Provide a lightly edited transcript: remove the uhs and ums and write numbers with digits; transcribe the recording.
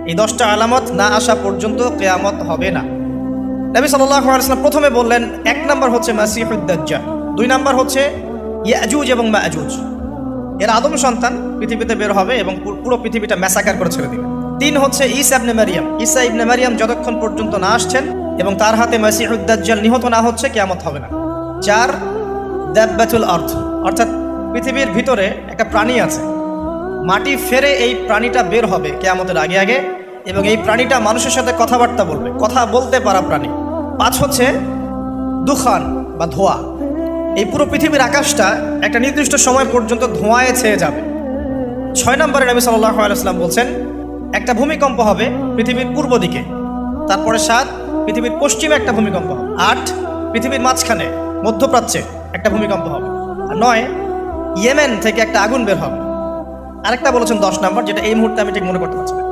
এই 10টা আলামত না আসা পর্যন্ত কিয়ামত হবে না। নবী সাল্লাল্লাহু আলাইহি ওয়াসাল্লাম প্রথমে বললেন 1 নাম্বার হচ্ছে মাসিহুদ দাজ্জাল, 2 নাম্বার হচ্ছে ইয়াজুজ এবং মাজুজ, এরা আদম সন্তান, পৃথিবীতে বের হবে এবং পুরো পৃথিবীটা ম্যাসাকার করে ছেড়ে দিবে। 3 হচ্ছে ঈসা ইবনে মারিয়াম যতক্ষণ পর্যন্ত না আসছেন এবং তার হাতে মাসিহুদ দাজ্জাল নিহত না হচ্ছে কিয়ামত হবে না। 4 দাব্বাতুল আরদ, অর্থাৎ পৃথিবীর ভিতরে একটা প্রাণী আছে, মাটি ফেরে এই প্রাণীটা বের হবে কিয়ামতের আগে আগে, এবং এই প্রাণীটা মানুষের সাথে কথাবার্তা বলবে, কথা বলতে পারা প্রাণী। 5 হচ্ছে দুখান বা ধোঁয়া, এই পুরো পৃথিবীর আকাশটা একটা নির্দিষ্ট সময় পর্যন্ত ধোঁয়ায় ছেয়ে যাবে। 6 নম্বরে নবী সাল্লাল্লাহু আলাইহি ওয়াসাল্লাম বলছেন একটা ভূমিকম্প হবে পৃথিবীর পূর্ব দিকে, তারপরে 7 পৃথিবীর পশ্চিমে একটা ভূমিকম্প হবে, 8 পৃথিবীর মাঝখানে মধ্যপ্রাচ্যে একটা ভূমিকম্প হবে, আর 9 ইয়েমেন থেকে একটা আগুন বের হবে। আরেকটা বলেছেন 10 নম্বর, যেটা এই মুহূর্তে আমি ঠিক মনে করতে পারছি না।